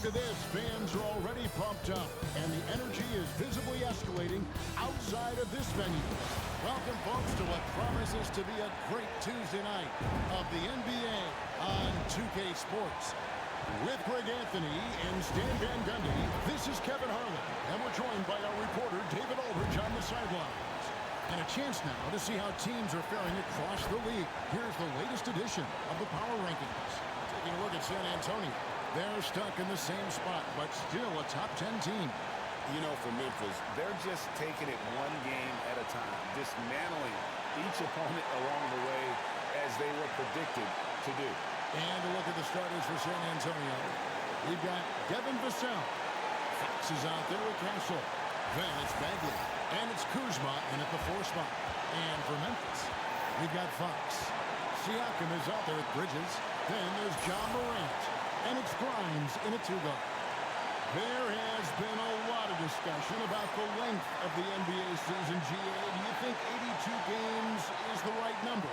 Look at this. Fans are already pumped up, and the energy is visibly escalating outside of this venue. Welcome, folks, to what promises to be a great Tuesday night of the NBA on 2K Sports. With Greg Anthony and Stan Van Gundy, this is Kevin Harlan, and we're joined by our reporter David Aldridge on the sidelines. And a chance now to see how teams are faring across the league. Here's the latest edition of the Power Rankings. Taking a look at San Antonio. They're stuck in the same spot, but still a top 10 team. You know, for Memphis, they're just taking it one game at a time, dismantling each opponent along the way as they were predicted to do. And a look at the starters for San Antonio. We've got Devin Vassell. Fox is out there with Castle. Then it's Bagley. And it's Kuzma in at the 4 spot. And for Memphis, we've got Fox. Siakam is out there with Bridges. Then there's John Morant. And it's Grimes in a 2-guard. There has been a lot of discussion about the length of the NBA season, GA. Do you think 82 games is the right number?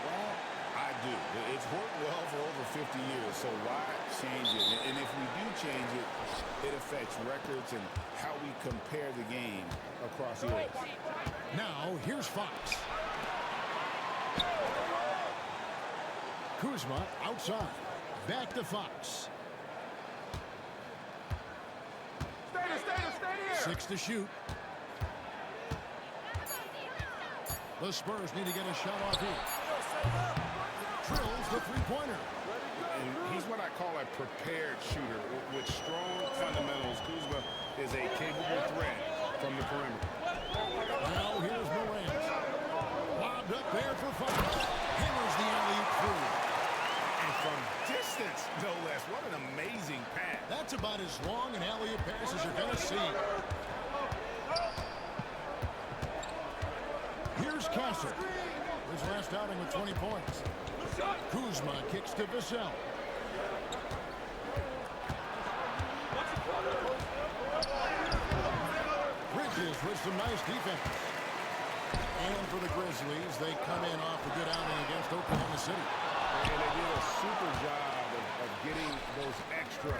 Well, I do. It's worked well for over 50 years, so why change it? And if we do change it, it affects records and how we compare the game across the earth. Now, here's Fox. Kuzma outside. Back to Fox. Stay here. 6 to shoot. The Spurs need to get a shot off here. Drills the three-pointer. And he's what I call a prepared shooter. With strong fundamentals, Kuzma is a capable threat from the perimeter. Now here's Morant. Lobbed up there for Fox. Hammers the alley-oop through. And from distance, no less. What an amazing pass. That's about as long an alley-oop pass as you're going to see. Here's Castle. His last outing with 20 points. Kuzma kicks to Vassell. Bridges with some nice defense. And for the Grizzlies, they come in off a good outing against Oklahoma City. And they did a super job of getting those extra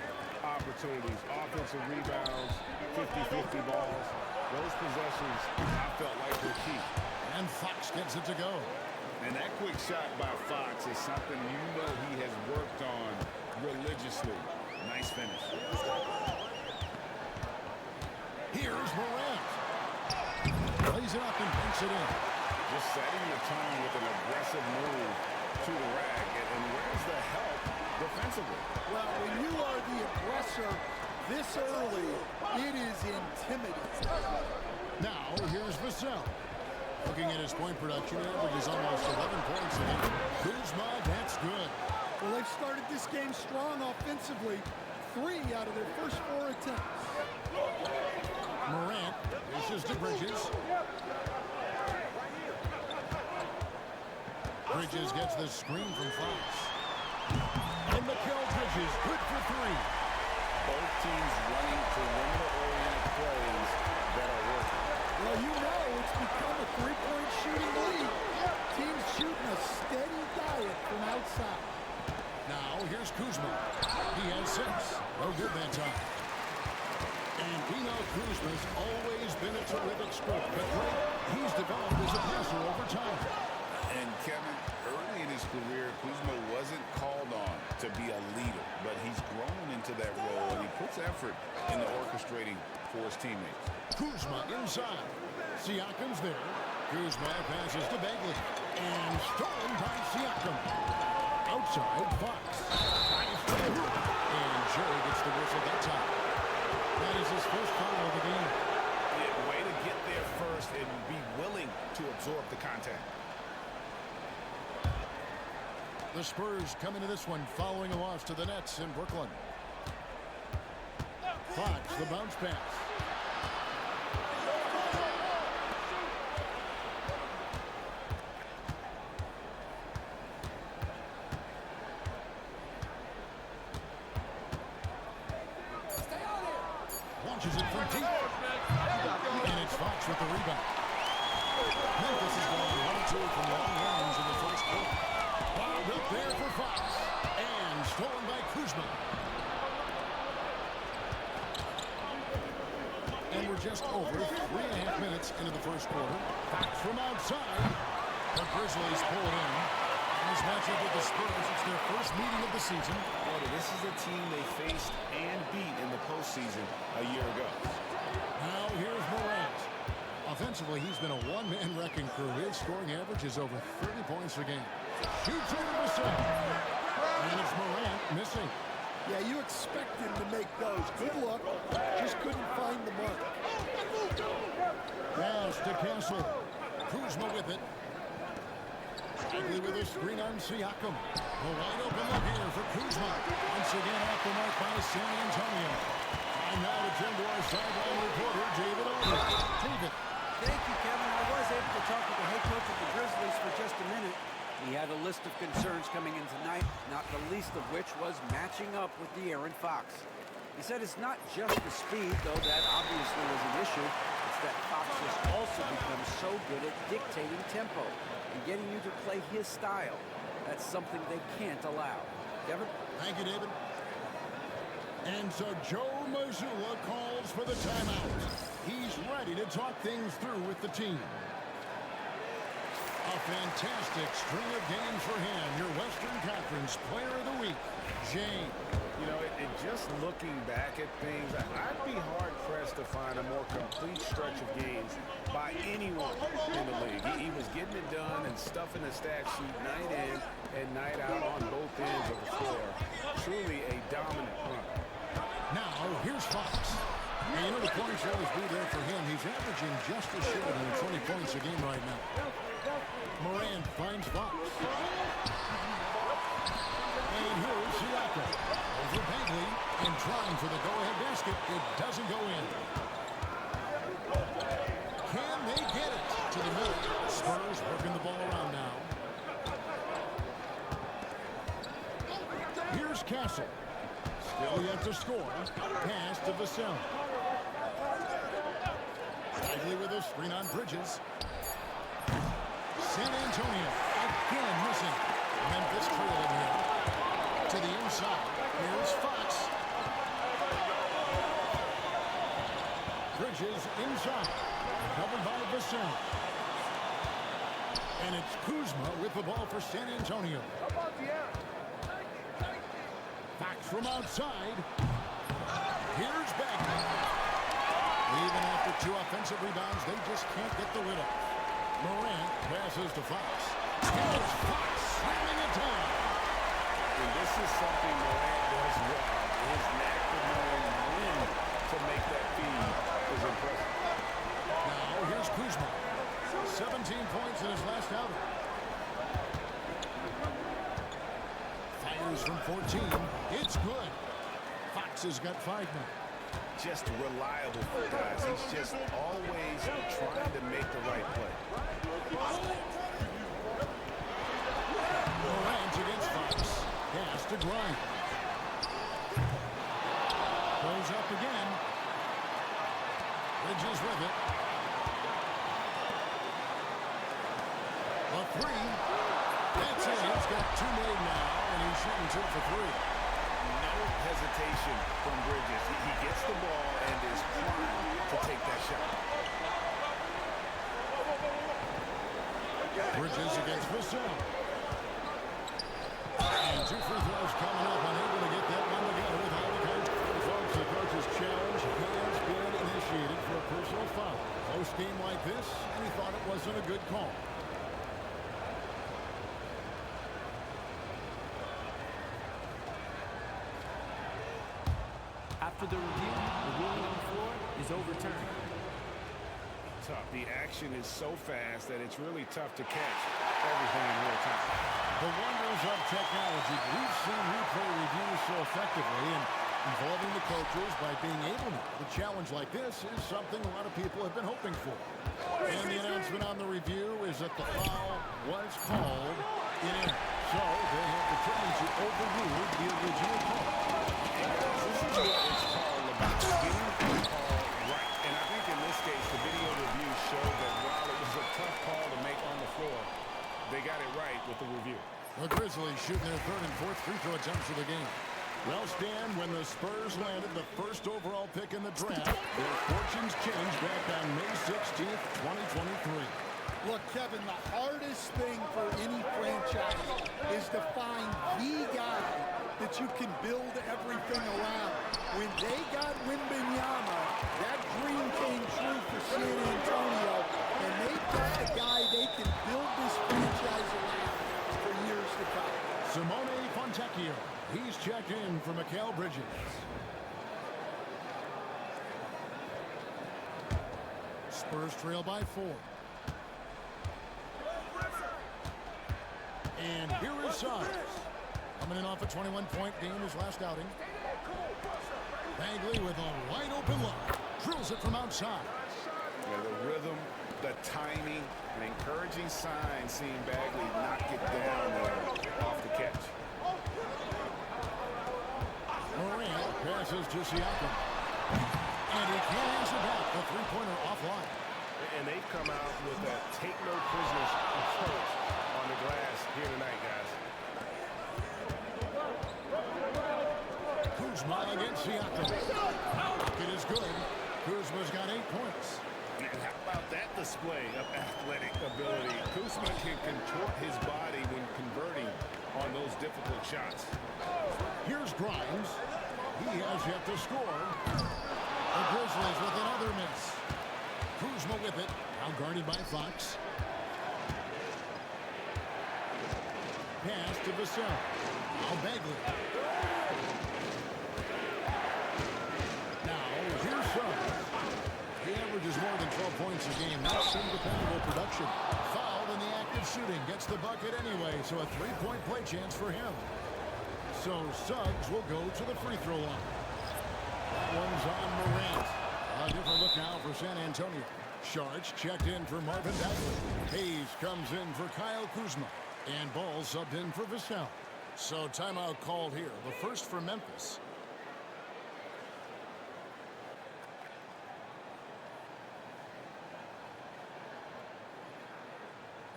opportunities. Offensive rebounds, 50-50 balls. Those possessions, I felt like were key. And Fox gets it to go. And that quick shot by Fox is something you know he has worked on religiously. Nice finish. Here's Morant. Plays it up and banks it in. Just setting the tone with an aggressive move to the rack. And where's the help defensively? Well, when you are the aggressor this early, it is intimidating. Now, here's Vassell. Looking at his point production, averages almost 11 points a game. Kuzma, that's good. Well, they've started this game strong offensively. 3 out of their first 4 attempts. Morant dishes to Bridges. Bridges gets the screen from Fox. And Mikal Bridges, good for 3. Both teams running perimeter-oriented plays that are working. Well, you know it's become a 3-point shooting league. Teams shooting a steady diet from outside. Now, here's Kuzma. He has 6. No good that time. And we know Kuzma's always been a terrific scorer, but he's developed as a passer over time. And Kevin, early in his career, Kuzma wasn't called on to be a leader, but he's grown into that role, and he puts effort into orchestrating for his teammates. Kuzma inside. Siakam's there. Kuzma passes to Bagley. And stolen by Siakam. Outside, Fox. And Jerry gets the whistle that time. That is his first foul of the game. Yeah, way to get there first and be willing to absorb the contact. The Spurs come into this one following a loss to the Nets in Brooklyn. Fox, the bounce pass. Launches it from deep. And it's Fox with the rebound. Memphis has gone 1-2 from long range in the first quarter. Wound up there for Fox. And stolen by Kuzma. just over 3.5 minutes into the first quarter. Back from outside. The Grizzlies pull it in. In this matchup with the Spurs, it's their first meeting of the season. Well, this is a team they faced and beat in the postseason a year ago. Now here's Morant. Offensively, he's been a one-man wrecking crew. His scoring average is over 30 points a game. Shoots into the set. And it's Morant missing. Yeah, you expect him to make those. Good luck. Just couldn't find the mark. Pass to Castle. Kuzma with it. Bagley with a screen on Siakam. A wide open look here for Kuzma. Once again off the mark by San Antonio. And now to turn to our sideline reporter, David Older. David. Thank you, Kevin. I was able to talk with the head coach of the Grizzlies for just a minute. He had a list of concerns coming in tonight, not the least of which was matching up with De'Aaron Fox. He said it's not just the speed, though that obviously was an issue. It's that Fox has also become so good at dictating tempo and getting you to play his style. That's something they can't allow. Kevin? Thank you, David. And so Joe Mazzulla calls for the timeout. He's ready to talk things through with the team. A fantastic string of games for him. Your Western Conference Player of the Week, James. You know, just looking back at things, I'd be hard-pressed to find a more complete stretch of games by anyone in the league. He was getting it done and stuffing the stat sheet night in and night out on both ends of the floor. Truly a dominant run. Now, here's Fox. And you know the points always be there for him. He's averaging just as short than 20 points a game right now. Morant finds Fox. And here's Siakam. Over Bagley and trying for the go-ahead basket. It doesn't go in. Can they get it to the middle? Spurs working the ball around now. Here's Castle. Still yet to score. Pass to Vassell. Bagley with a screen on Bridges. San Antonio again missing. Memphis trailing here. To the inside. Here's Fox. Bridges inside. Covered by Vassell. And it's Kuzma with the ball for San Antonio. Fox from outside. Here's Bagley. Even after 2 offensive rebounds, they just can't get the lid off. Morant passes to Fox. Here's Fox slamming it down. And this is something Morant does well. His knack for knowing when to make that feed is impressive. Now here's Kuzma. 17 points in his last outing. Fires from 14. It's good. Fox has got 5 now. Just reliable for guys. He's just always trying to make the right play. Morant against Fox. Pass to Grimes. Goes up again. Bridges with it. A 3. That's it. He's got 2 made now, and he's shooting 2 for 3. No hesitation from Bridges. He gets the ball and is primed to take that shot. Bridges against Vassell. And 2 free throws coming up. Unable to get that one together without the coach. Folks, the coach's challenge has been initiated for a personal foul. Close game like this, and he thought it wasn't a good call. After the review, the ruling on the floor is overturned. Tough. The action is so fast that it's really tough to catch everything in real time. The wonders of technology. We've seen replay reviews so effectively and involving the coaches by being able to. The challenge like this is something a lot of people have been hoping for. And the announcement on the review is that the foul was called in error. So they have determined to overrule the original call. This is what it's called about getting the call right. And I think in this case, the video review showed that while it was a tough call to make on the floor, they got it right with the review. The Grizzlies shooting their 3rd and 4th free throw attempts of the game. Well, Stan, when the Spurs landed the first overall pick in the draft, their fortunes changed back on May 16th, 2023. Look, Kevin, the hardest thing for any franchise is to find the guy that you can build everything around. When they got Wembanyama, that dream came true for San Antonio, and they've got the guy they can build this franchise around for years to come. Simone Fontecchio. He's checked in for Mikal Bridges. Spurs trail by 4. And here is Suggs. Coming in off a 21-point game his last outing. Bagley with a wide open look. Drills it from outside. Yeah, the rhythm, the timing, an encouraging sign seeing Bagley knock it down there off the catch. Morant passes to Siakam. And he can't answer back. The three-pointer offline. And they've come out with that take-no-prisoners approach on the glass here tonight, guys. Kuzma against Siakam. It is good. Kuzma's got 8 points. And how about that display of athletic ability? Kuzma can contort his body when converting on those difficult shots. Here's Grimes. He has yet to score. The Grizzlies with another miss. Kuzma with it. Now guarded by Fox. Pass to Vassell. Now Bagley. Now here's Suggs. He averages more than 12 points a game. That's some dependable production. Fouled in the act of shooting. Gets the bucket anyway, so a three-point play chance for him. So Suggs will go to the free throw line. That one's on Morant. A different look now for San Antonio. Sharch checked in for Marvin Bagley. Hayes comes in for Kyle Kuzma. And Ball subbed in for Vassell. So timeout called here. The first for Memphis.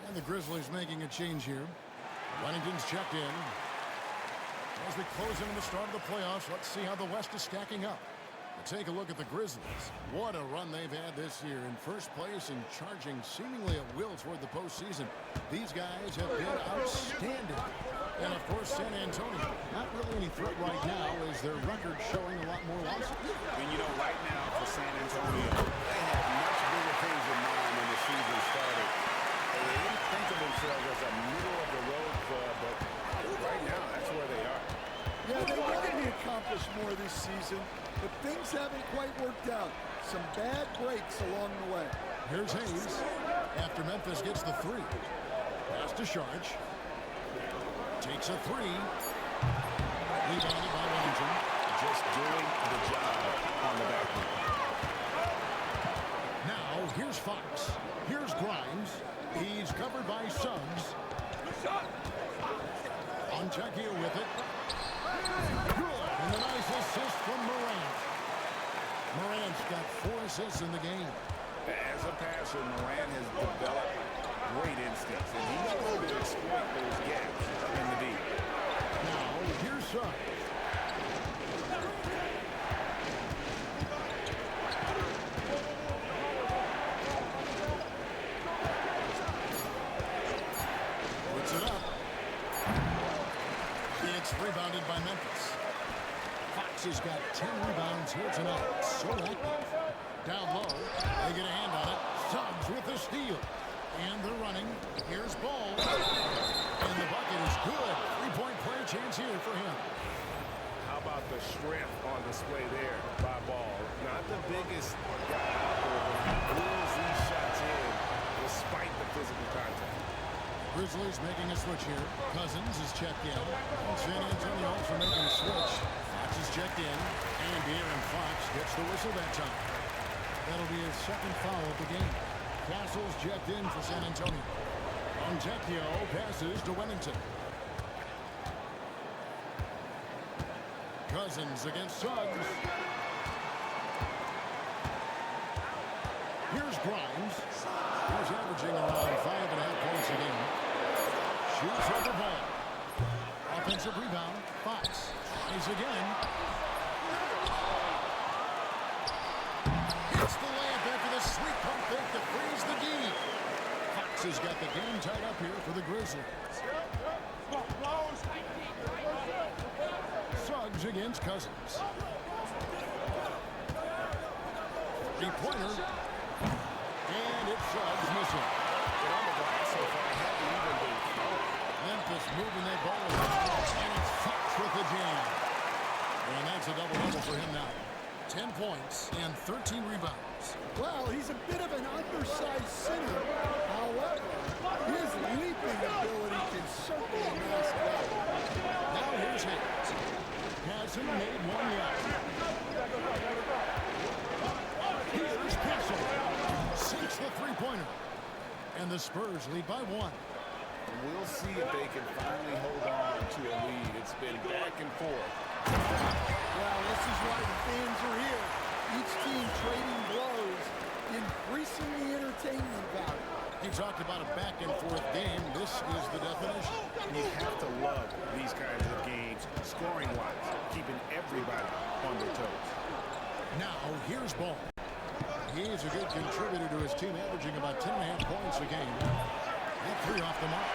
And the Grizzlies making a change here. Wennington's checked in. As we close in on the start of the playoffs, let's see how the West is stacking up. We'll take a look at the Grizzlies. What a run they've had this year. In first place and charging seemingly at will toward the postseason. These guys have been outstanding. And, of course, San Antonio, not really any threat right now, as their record showing a lot more losses. And, you know, right now for San Antonio, they had much bigger things in mind when the season started. And they didn't think of themselves as a middle-of-the-road club, but right now, that's where they are. Yeah, they wanted to accomplish more this season, but things haven't quite worked out. Some bad breaks along the way. Here's Hayes after Memphis gets the 3. Pass to Sharch. Takes a 3. Rebounded by Wellington. Just doing the job on the back end. Now, here's Fox. Here's Grimes. He's covered by Suggs. Fontecchio with it. Good. And a nice assist from Morant. Morant's got 4 assists in the game. As a passer, Morant has developed great instincts, and he's going to exploit those gaps in the deep. Now, here's Suggs. Puts it up. It's rebounded by Memphis. Fox has got 10 rebounds here tonight. So active. Down low. They get a hand on it. Suggs with the steal. And they're running. Here's Ball. And the bucket is good. Three-point play chance here for him. How about the strength on display there by Ball? Not the biggest guy out there, but he pulls these shots in despite the physical contact. Grizzlies making a switch here. Cousins is checked in. And San Antonio also making a switch. Fox is checked in. And De'Aaron Fox gets the whistle that time. That'll be his second foul of the game. Castle's checked in for San Antonio. Fontecchio passes to Wennington. Cousins against Suggs. Here's Grimes. He's averaging around 5.5 points a game. Shoots over Ball. Offensive rebound. Fox Tries again. Hits the layup after the sweet pump fake to freeze the D. Fox has got the game tied up here for the Grizzlies. Suggs against Cousins. Three-pointer. And it's Suggs missing. Memphis moving that ball around, and it's Fox with the jam. And that's a double-double for him now. 10 points and 13 rebounds. Well, he's a bit of an undersized center. However, his leaping ability can certainly mask that. Now here's Hayes. Hasn't made one yet. Here's Castle. Sinks the three-pointer. And the Spurs lead by 1. We'll see if they can finally hold on to a lead. It's been back and forth. Well, this is why the fans are here. Each team trading blows, increasing the entertainment value. You talked about a back-and-forth game. This is the definition. You have to love these kinds of games, scoring-wise, keeping everybody on their toes. Now, here's Ball. He's a good contributor to his team, averaging about 10.5 points a game. And 3 off the mark.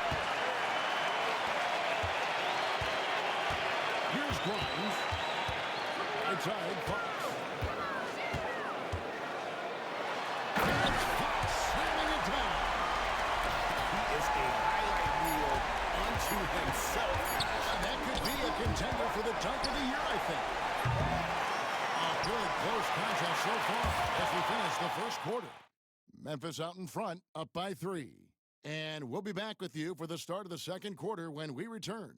Here's Grimes. Inside Fox. And it's Fox slamming it down. He is a highlight reel unto himself. That could be a contender for the dunk of the year, I think. A good close contest so far as we finish the first quarter. Memphis out in front, up by 3. And we'll be back with you for the start of the second quarter when we return.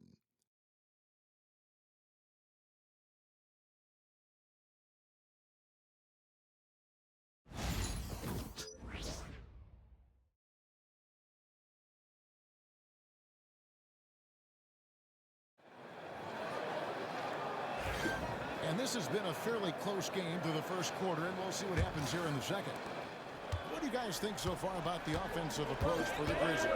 And this has been a fairly close game through the first quarter, and we'll see what happens here in the second. What do you guys think so far about the offensive approach for the Grizzlies?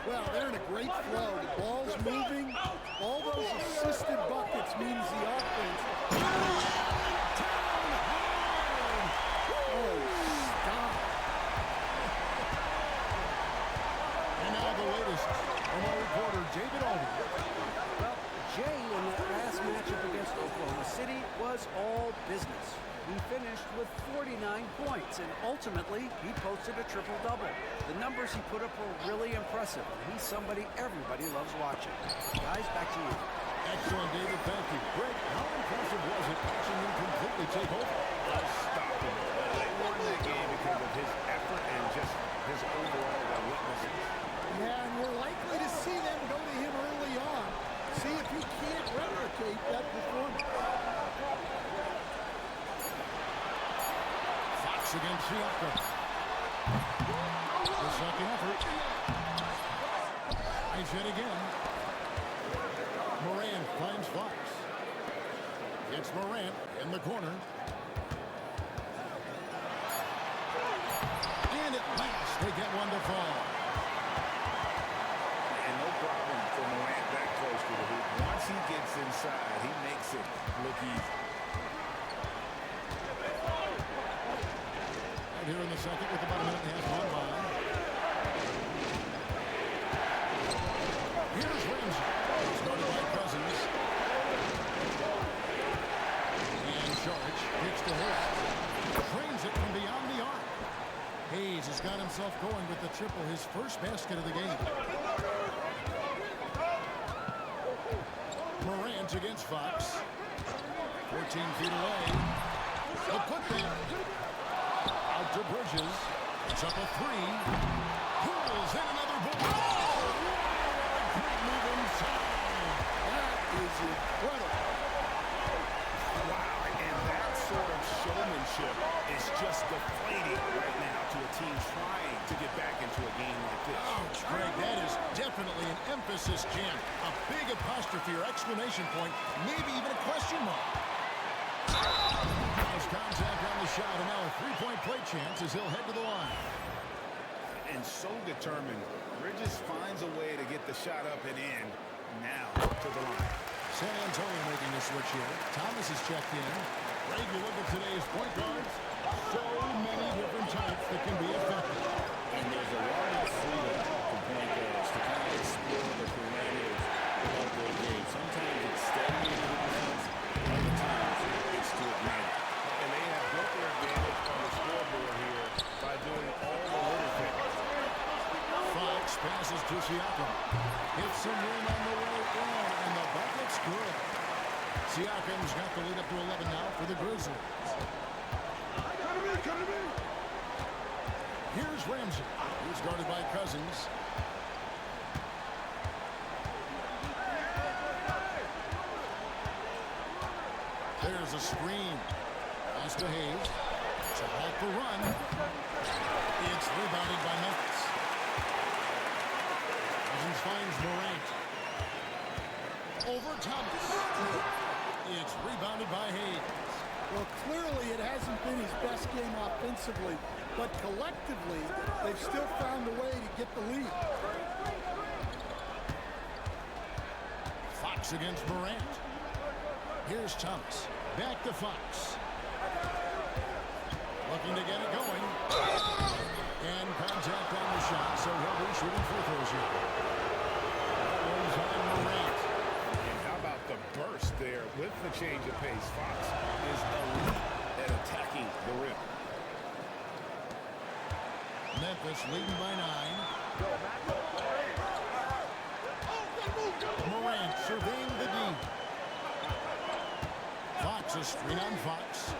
Well, they're in a great flow. The ball's moving. All those assisted buckets means the offense. Oh, stop. And now the latest from our reporter, David Alden. Well, Jay in that last matchup against Oklahoma City was all business. He finished with 49 points, and ultimately, he posted a triple-double. The numbers he put up were really impressive. He's somebody everybody loves watching. Guys, back to you. Excellent, David. Thank you. Greg, how impressive was it watching him completely take over? Unstoppable. They won that game because of his effort and just his overall relentlessness. Yeah, and we're likely to see them go to him early on. See if he can't replicate that performance. Against Siakam. The second effort. Nice hit again. Morant finds Fox. It's Morant in the corner. And at last they get one to fall. And no problem for Morant that close to the hoop. Once he gets inside, he makes it look easy. Here in the second with about a minute and a half on by. Here's Ramsey. Started by Cousins. And Sharch gets the hit. Frames it from beyond the arc. Hayes has got himself going with the triple, his first basket of the game. Morant against Fox. 14 feet away. The putback. Out to Bridges. It's up a 3. Pulls in another ball. Oh! Great move inside. That is incredible. Wow, and that sort of showmanship is just deflating right now to a team trying to get back into a game like this. Ouch, Greg, that is definitely an emphasis jam. A big apostrophe or exclamation point, maybe even a question mark. Nice contact on the shot, and now a three-point play chance as he'll head to the line. And so determined, Bridges finds a way to get the shot up and in. Now to the line. San Antonio making a switch here. Thomas is checked in. Greg, you look at today's point guards. So many different types that can be effective. And there's a lot of freedom for point guards to kind of explore the parameters of their game. Sometimes it's steady in the defense, other times it's to ignite it. And they have built their advantage on the scoreboard here by doing all the little things. Fox passes to Siakam. Hits some room on the way in, and the bucket's good. Siakam's got the lead up to 11 now for the Grizzlies. Here's Ramsey. He's guarded by Cousins. There's a screen. Pass to Hayes. To halt the run. It's rebounded by Memphis. Cousins finds Morant. Over Thomas. It's rebounded by Hayes. Well, clearly it hasn't been his best game offensively, but collectively, they've still found a way to get the lead. Fox against Morant. Here's Thomas. Back to Fox. Looking to get it going. And contact on the shot, so he'll be shooting free throws here. That one's on Morant. And how about the burst there with the change of pace? Fox is elite at attacking the rim. Memphis leading by 9. Morant surveying the D. Fox, a screen on Fox.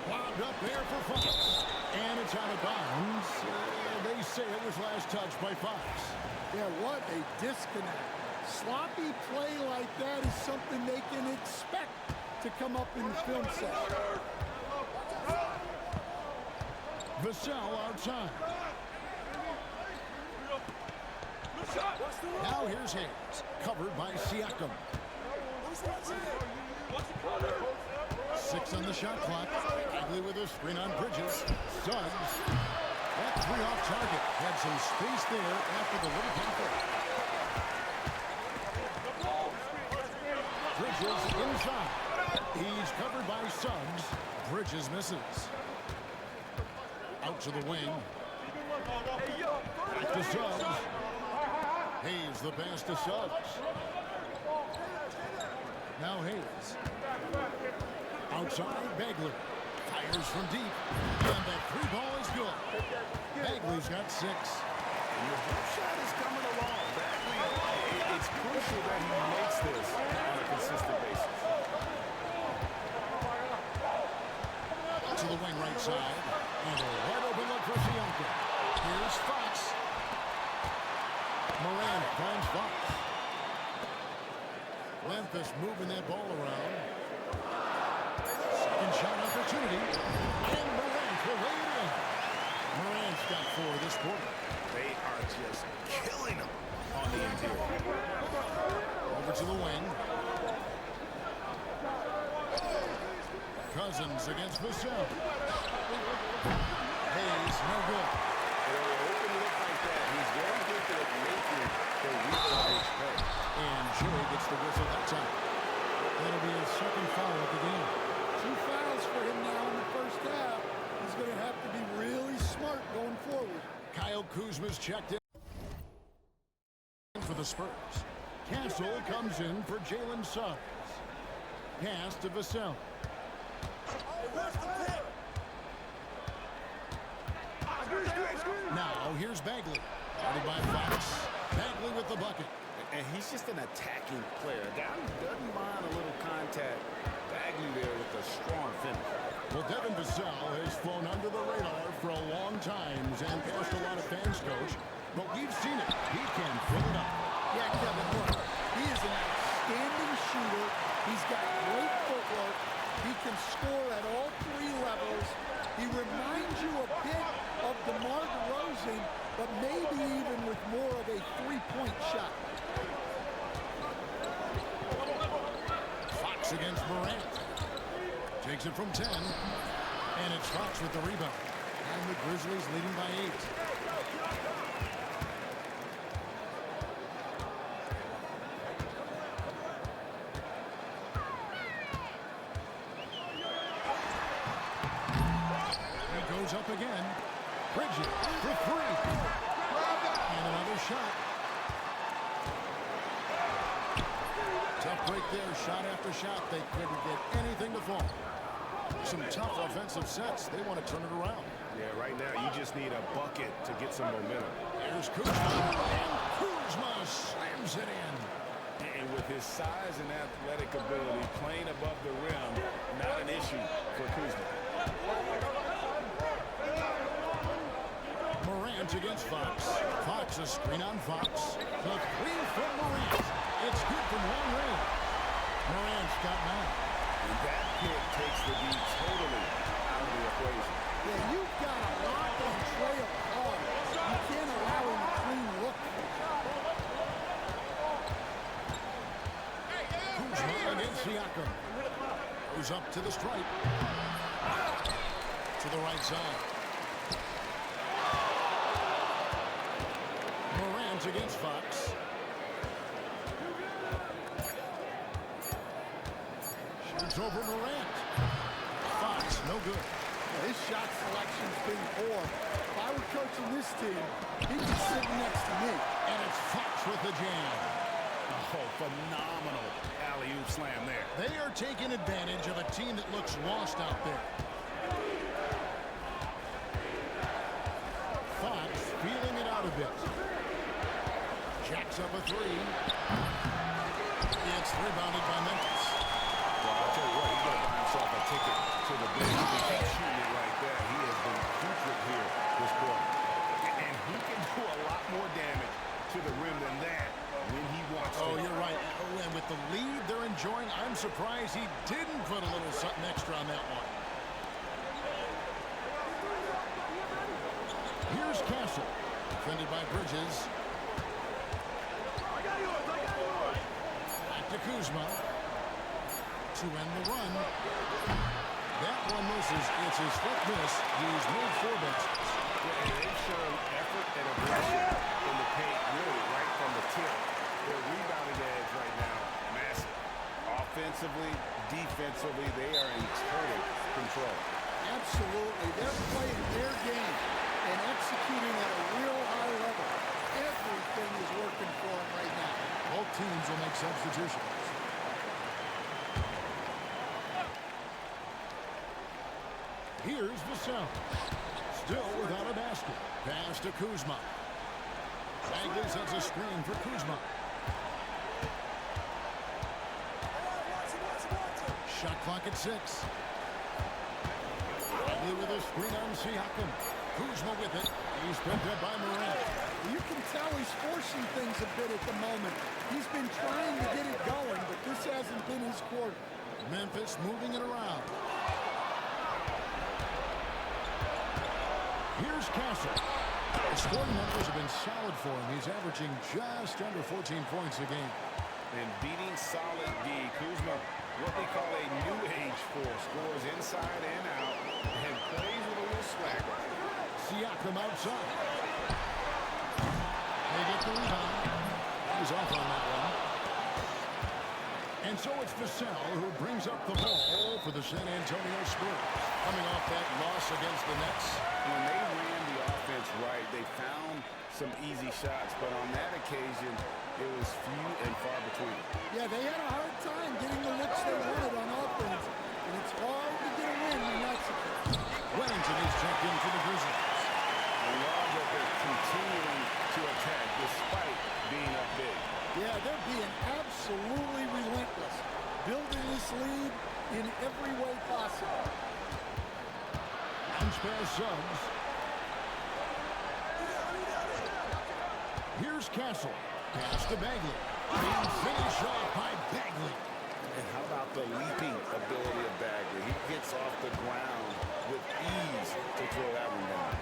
Lobbed up there for Fox. And it's out of bounds. They say it was last touched by Fox. Yeah, what a disconnect. Sloppy play like that is something they can expect to come up in the film session. Vassell outside. Now here's Hayes. Covered by Siakam. 6 on the shot clock. Bagley with a screen on Bridges. Suggs. That 3 off target. Had some space there after the little pumper. Bridges inside. He's covered by Suggs. Bridges misses. Out to the wing. Back to Suggs. Hayes the pass to Suggs. Now Hayes. Outside, Bagley. Fires from deep. And the 3 ball is good. Bagley's got 6. And the jump shot is coming along. Bagley, it's crucial that he makes this on a consistent basis. To the wing right side. And a wide open look for Siakam. Here's Fox. Morant finds Fox. Memphis moving that ball around. Second shot opportunity. And Morant will lay it in. Morant's got 4 this quarter. They are just killing him on the interior. Over to the wing. Cousins against Vassell. Hayes, no good. And when an open look like that, he's very good at making the reach pay. And Joey gets the whistle that time. That'll be his second foul of the game. 2 fouls for him now in the first half. He's going to have to be really smart going forward. Kyle Kuzma's checked in for the Spurs. Castle comes in for Jalen Suggs. Pass to Vassell. Now here's Bagley. Guarded by Fox. Bagley with the bucket. And he's just an attacking player. A guy who doesn't mind a little contact. Bagley there with a strong finish. Well, Devin Vassell has flown under the radar for a long time and passed a lot of fans, Coach. But we've seen it. He can fill it up. Yeah, Kevin, look, he is an outstanding shooter. He's got great footwork. He can score at all 3 levels. He reminds you a bit of DeMar DeRozan, but maybe even with more of a 3-point shot. Fox against Morant. Takes it from 10. And it's Fox with the rebound. And the Grizzlies leading by 8. goes up again. Bridges for three. And another shot. Tough break there, shot after shot. They couldn't get anything to fall. Some tough offensive sets. They want to turn it around. Yeah, right now you just need a bucket to get some momentum. Here's Kuzma, and Kuzma slams it in. And with his size and athletic ability, playing above the rim, not an issue for Kuzma. Morant against Fox. Fox, a screen on Fox. The three from Morant. It's good from long range. Morant's got 9. And that pick takes the D totally out of the equation. Yeah, you've got to lock and trail hard. You can't allow him a clean look. Kuzma against Siakam. Goes up to the stripe. To the right side. Morant against Fox. Shoots over Morant. Fox, no good. His shot selection's been poor. If I were coaching this team, he'd be sitting next to me. And it's Fox with the jam. Oh, phenomenal alley-oop slam there. They are taking advantage of a team that looks lost out there. Fox feeling it out a bit. Jacks up a three. It's rebounded by Memphis. Well, I'll tell you what, he's going to buy himself a ticket to the bench. If he keeps shooting it like that, he has been putrid here this quarter. And he can do a lot more damage to the rim than that when he wants to. Oh, you're right. Oh, and with the lead they're enjoying, I'm surprised he didn't put a little something extra on that one. Here's Castle, defended by Bridges. Back to Kuzma. To end the run. That one misses. It's his fifth miss. He's made 4 misses. Yeah, and they've shown effort and aggression in the paint, really, right from the tip. Their rebounding edge right now, massive. Offensively, defensively, they are in total control. Absolutely. They're playing their game and executing at a real high level. Everything is working for them right now. Both teams will make substitutions. Here's Vassell. Still without a basket. Pass to Kuzma. Bagley sets a screen for Kuzma. Shot clock at 6. Bagley with a screen on Siakam. Kuzma with it. He's picked up by Morant. You can tell he's forcing things a bit at the moment. He's been trying to get it going, but this hasn't been his quarter. Memphis moving it around. Here's Castle. The scoring numbers have been solid for him. He's averaging just under 14 points a game. And beating solid D, Kuzma, what they call a new age force, scores inside and out, and plays with a little swagger. Siakam outside. They get the rebound. He's off on that one. And so it's Vassell who brings up the ball for the San Antonio Spurs. Coming off that loss against the Nets. When they ran the offense right, they found some easy shots, but on that occasion, it was few and far between. Yeah, they had a hard time getting the looks they wanted on offense, and it's hard to get a win when that's the case. Wellington is checked in for the Grizzlies. I love that they're continuing to attack despite being up big. Yeah, they're being absolutely relentless, building this lead in every way possible. Bench pair subs. Here's Castle. Pass to Bagley. Being finished off by Bagley. And how about the leaping ability of Bagley? He gets off the ground with ease to throw that one down.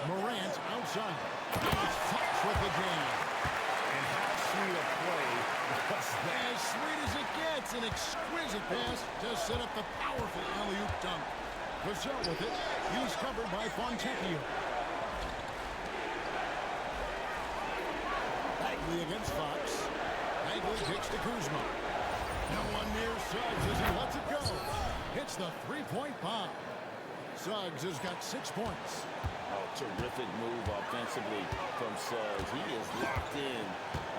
Morant outside. And it's Fox with the jam. And how sweet a play was that? As sweet as it gets, an exquisite pass to set up the powerful alley-oop dunk. Vassell with it. He's covered by Fontecchio. Bagley against Fox. Bagley kicks to Kuzma. No one near Suggs as he lets it go. It's hits the three-point bomb. Suggs has got 6 points. Oh, terrific move offensively from Suggs. He is locked in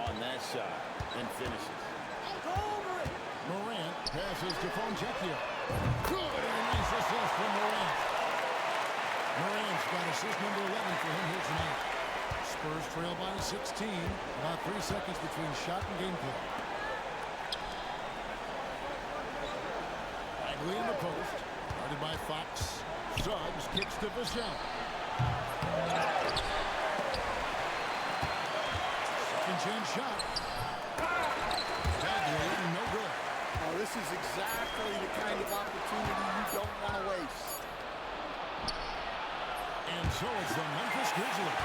on that shot and finishes. Morant passes to Fonjecchio. Good, and a nice assist from Morant. Morant's got assist number 11 for him here tonight. Spurs trail by 16. About 3 seconds between shot and gameplay. Bagley in the post. Guarded by Fox. Suggs kicks to Vassell. Second chance shot. Bagley, no good. Oh, this is exactly the kind of opportunity you don't want to waste. And so it's the Memphis Grizzlies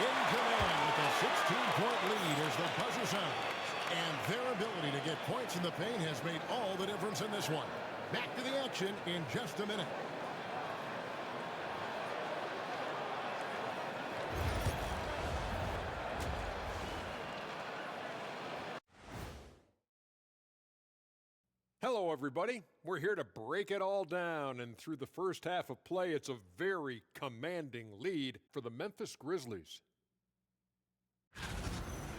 in command with a 16-point lead as the buzzer sounds. And their ability to get points in the paint has made all the difference in this one. Back to the action in just a minute. Hello, everybody. We're here to break it all down, and through the first half of play, it's a very commanding lead for the Memphis Grizzlies.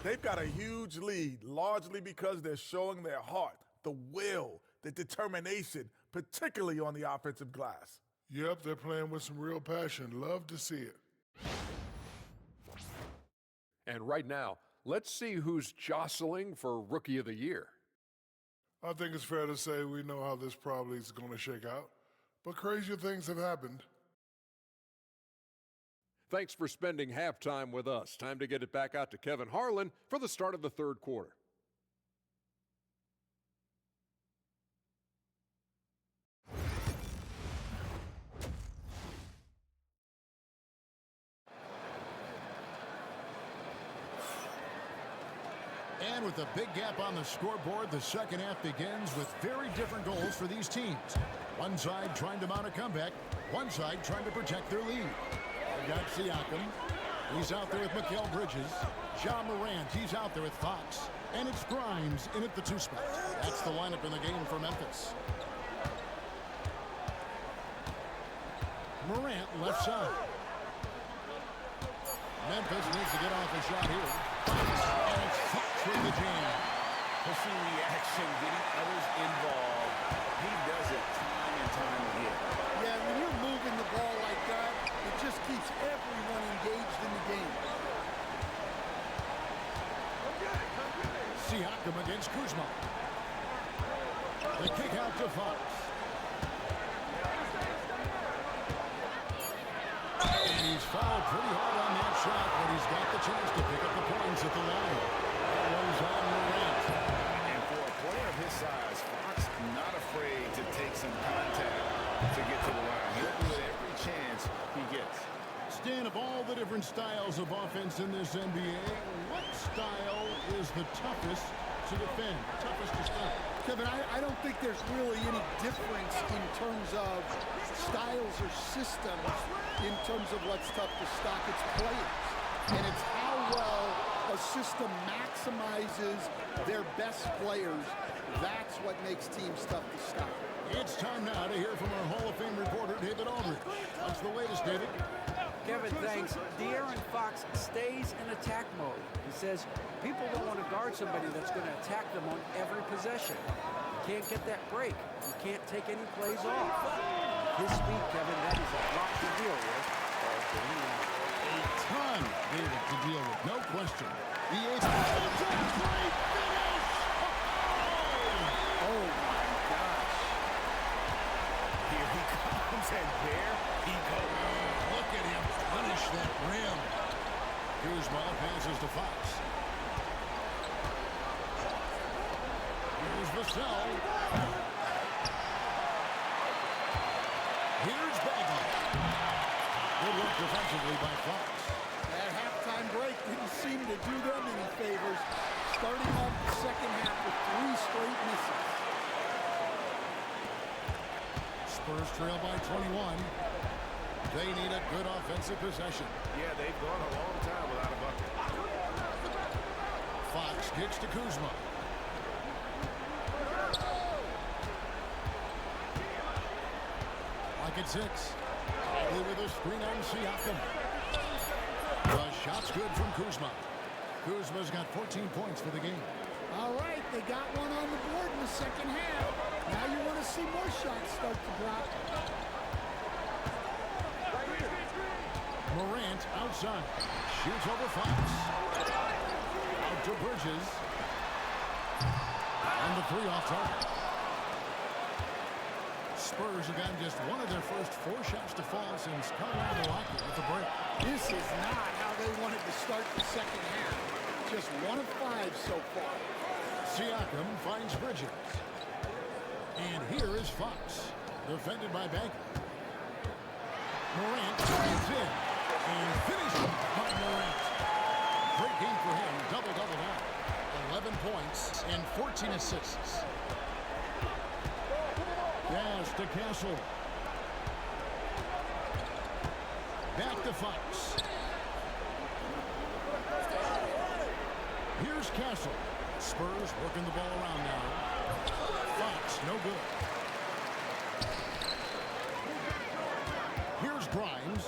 They've got a huge lead, largely because they're showing their heart, the will, the determination, particularly on the offensive glass. Yep, they're playing with some real passion. Love to see it. And right now, let's see who's jostling for Rookie of the Year. I think it's fair to say we know how this probably is going to shake out, but crazier things have happened. Thanks for spending halftime with us. Time to get it back out to Kevin Harlan for the start of the third quarter. And with a big gap on the scoreboard, the second half begins with very different goals for these teams. One side trying to mount a comeback, one side trying to protect their lead. They've got Siakam. He's out there with Mikal Bridges. Ja Morant, he's out there with Fox. And it's Grimes in at the 2 spot. That's the lineup in the game for Memphis. Morant left side. Memphis needs to get off a shot here. And it's Fox with the jam. Pushing the action, getting others involved. He does it time and time again. Yeah, when you're moving the ball like that, it just keeps everyone engaged in the game. Siakam against Kuzma. The kick out to Fox. And he's fouled pretty hard on that shot, but he's got the chance to pick up the points at the line. That one's on Morant. And for a player of his size, Fox not afraid to take some contact to get to the line. He'll do it every chance he gets. Stan, of all the different styles of offense in this NBA, what style is the toughest to defend, toughest to stop? Kevin, I don't think there's really any difference in terms of styles or systems in terms of what's tough to stop. It's players. And it's how well a system maximizes their best players. That's what makes teams tough to stop. It's time now to hear from our Hall of Fame reporter, David Aldridge. What's the latest, David? Kevin, thanks. De'Aaron Fox stays in attack mode. He says people don't want to guard somebody that's going to attack them on every possession. You can't get that break. You can't take any plays off. His speed, Kevin, that is a lot to deal with. A ton, David, to deal with, no question. The ace great finish! Oh, my gosh. Here he comes, and there he goes. Look at him punish that rim. Kuzma passes to Fox. Here's Vassell. Here's Bagley. Good work defensively by Fox. That halftime break didn't seem to do them any favors. Starting off the second half with 3 straight misses. Spurs trail by 21. They need a good offensive possession. Yeah, they've gone a long time without a bucket. Fox kicks to Kuzma. at 6. Bagley with a screen on Siakam. The shot's good from Kuzma. Kuzma's got 14 points for the game. All right, they got one on the board in the second half. Now you want to see more shots start to drop. Morant outside. Shoots over Fox. Out to Bridges. And the 3 off target. Spurs have gotten just one of their first 4 shots to fall since coming out of the locker with the break. This is not how they wanted to start the second half. Just 1 of 5 so far. Siakam finds Bridges. And here is Fox. Defended by Bagley. Morant drives in. And finished by Morant. Great game for him. Double-double now. 11 points and 14 assists. Pass to Castle. Back to Fox. Here's Castle. Spurs working the ball around now. Fox, no good. Here's Grimes.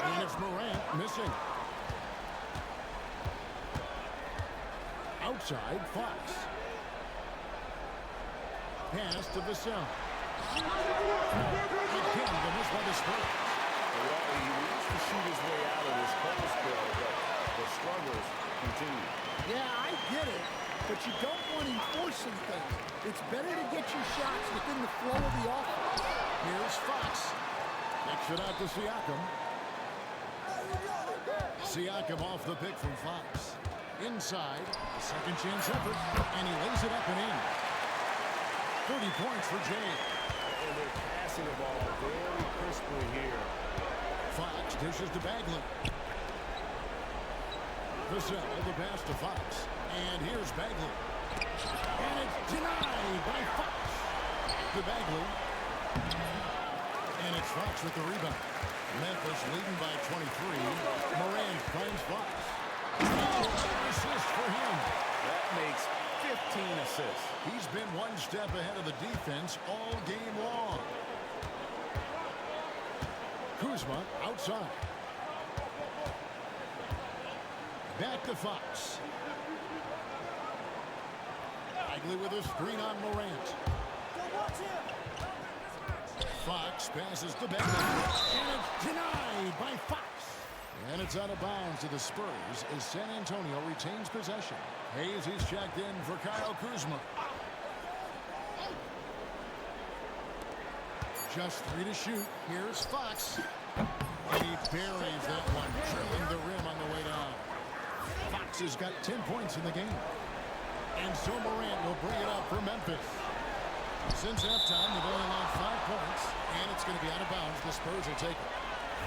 And it's Morant missing. Outside, Fox. Pass to Vassell. Again, the miss by the Spurs. Well, he wants to shoot his way out of this cold spell, but the struggles continue. Yeah, I get it, but you don't want him forcing things. It's better to get your shots within the flow of the offense. Here's Fox. Kicks it out to Siakam. Siakam off the pick from Fox. Inside, a second chance effort, and he lays it up and in. 30 points for Jay. And they're passing the ball very crisply here. Fox dishes to Bagley. Vassell, the pass to Fox. And here's Bagley. And it's denied by Fox. To Bagley. And it's Fox with the rebound. Memphis leading by 23. Morant finds Fox. Assist for him. That makes 15 assists. He's been one step ahead of the defense all game long. Kuzma outside. Back to Fox. Bagley with a screen on Morant. Fox passes to Bagley. And it's denied by Fox. And it's out of bounds to the Spurs as San Antonio retains possession. Hayes is checked in for Kyle Kuzma. Just 3 to shoot. Here's Fox. And he buries that one, drilling the rim on the way down. Fox has got 10 points in the game. And so Morant will bring it up for Memphis. Since halftime, they've only allowed 5 points, and it's going to be out of bounds. The Spurs will take it.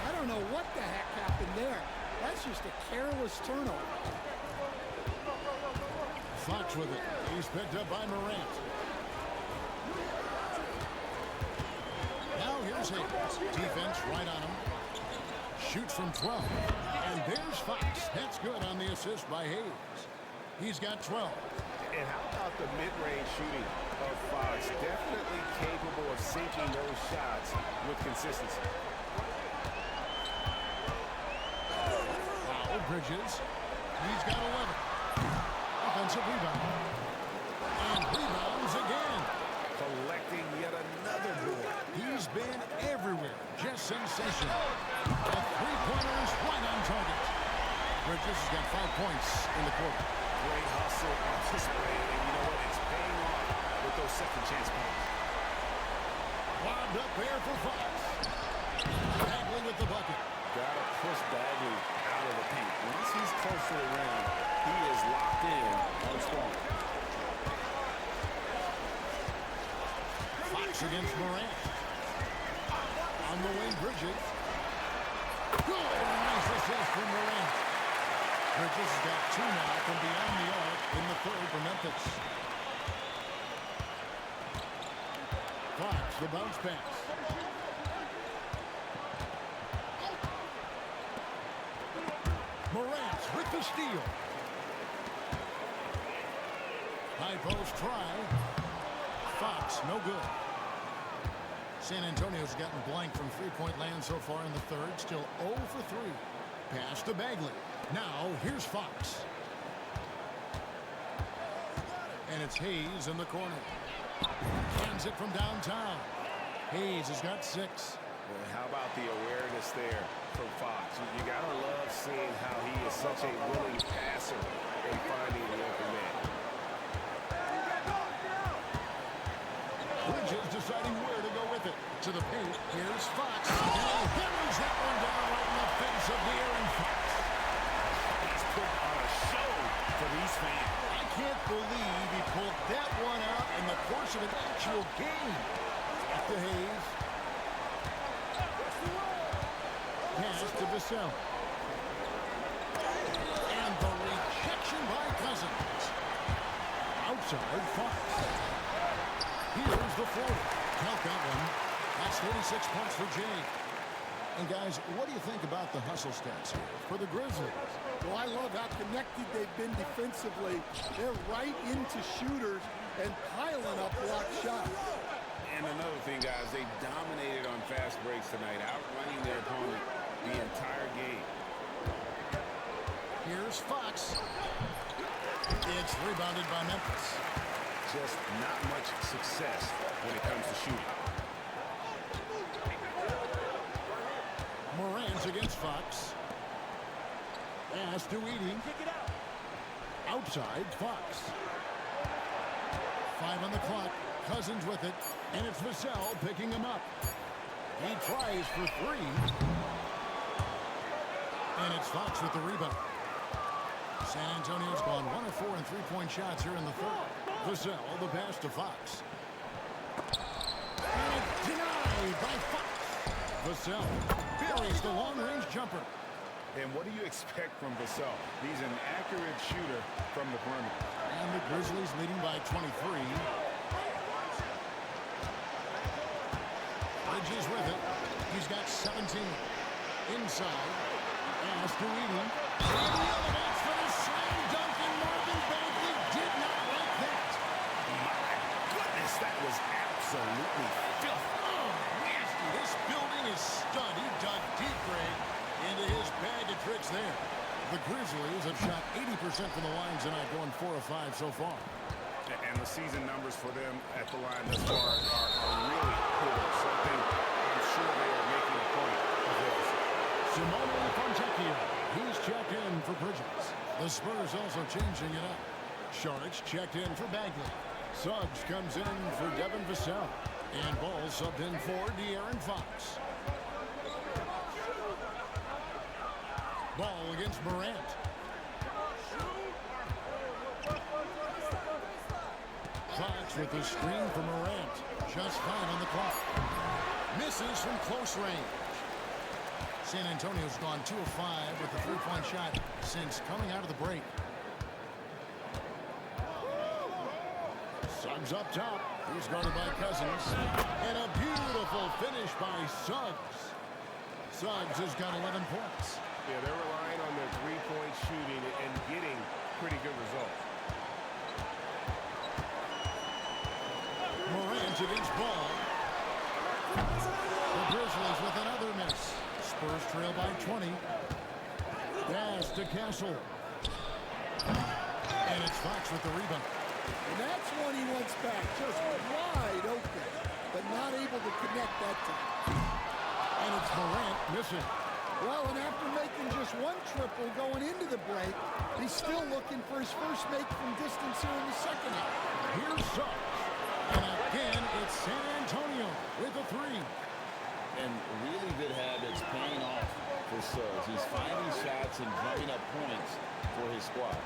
I don't know what the heck happened there. That's just a careless turnover. Fox with it. He's picked up by Morant. Now here's Hayes. Defense right on him. Shoots from 12. And there's Fox. That's good on the assist by Hayes. He's got 12. And how about the mid-range shooting of Fox? Definitely capable of sinking those shots with consistency. Bridges. He's got 11. Offensive rebound. And rebounds again. Collecting yet another board. He's been everywhere. Just sensational. The three-pointers right on target. Bridges has got 5 points in the quarter. Great hustle on display, and you know what? It's paying off with those second chance points. Lobbed up there for Fox. Bagley with the bucket. Gotta push Bagley out of the paint. Once he's close to the rim, he is locked in on strong. Fox against Morant. On the wing, Bridges. Good. Nice assist from Morant. Bridges has got 2 now from beyond the arc in the third for Memphis. Fox, the bounce pass. Morant with the steal. High post try. Fox, no good. San Antonio's gotten blank from three-point land so far in the third. Still 0 for 3. Pass to Bagley. Now, here's Fox. And it's Hayes in the corner. Hands it from downtown. Hayes has got 6. Well, how about the awareness there from Fox? You got to love seeing how he is such a willing passer in finding the open man. Bridges deciding where to go with it. To the paint. Here's Fox. And he hammers that one down right in the face of the Aaron Fox. He's put on a show for these fans. I can't believe he pulled that one out in the course of an actual game. Back to Hayes. Pass to Vassell. And the rejection by Cousins. Outside Fox. Here's the floater. Count that one. That's 36 points for Jay. And guys, what do you think about the hustle stats here for the Grizzlies? Well, I love how connected they've been defensively. They're right into shooters and piling up block shots. And another thing, guys, they dominated on fast breaks tonight, outrunning their opponent the entire game. Here's Fox. It's rebounded by Memphis. Just not much success when it comes to shooting. Morant against Fox. Pass to Edie. Outside Fox. 5 on the clock. Cousins with it. And it's Vassell picking him up. He tries for 3. And it's Fox with the rebound. San Antonio's gone 1 of 4 in three-point shots here in the third. Vassell, the pass to Fox. And it's denied by Fox. Vassell buries the long-range jumper. And what do you expect from Vassell? He's an accurate shooter from the perimeter. And the Grizzlies leading by 23. Bridges with it. He's got 17. Inside. Pass to Edie. And the elevates for the slam dunk, and Marvin Bagley did not like that. My goodness, that was absolutely filthy. Oh, nasty. This building is stunned. He dug deep, Greg, into his bag of tricks there. The Grizzlies have shot 80% from the line tonight, going 4 of 5 so far. And the season numbers for them at the line thus far are really poor. Something I'm sure they are making a point of this. Simone Fontecchio. He's checked in for Bridges. The Spurs also changing it up. Sharks checked in for Bagley. Suggs comes in for Devin Vassell. And Ball subbed in for De'Aaron Fox. Ball against Morant. Fox with the screen for Morant. Just 5 on the clock. Misses from close range. San Antonio's gone 2 of 5 with the three-point shot since coming out of the break. Suggs up top. He's guarded by Cousins. And a beautiful finish by Suggs. Suggs has got 11 points. Yeah, they're relying on their three-point shooting and getting pretty good results. Morant against Ball. The Grizzlies with another miss. Spurs trail by 20. Pass to Castle. And it's Fox with the rebound. And that's one he wants back, just wide open, but not able to connect that time. And it's Morant missing. Well, and after making just 1 triple going into the break, he's still looking for his first make from distance here in the second half. Here's Suggs. And again, it's San Antonio with a 3. And really good habits paying off for Suggs. He's finding shots and drumming up points for his squad.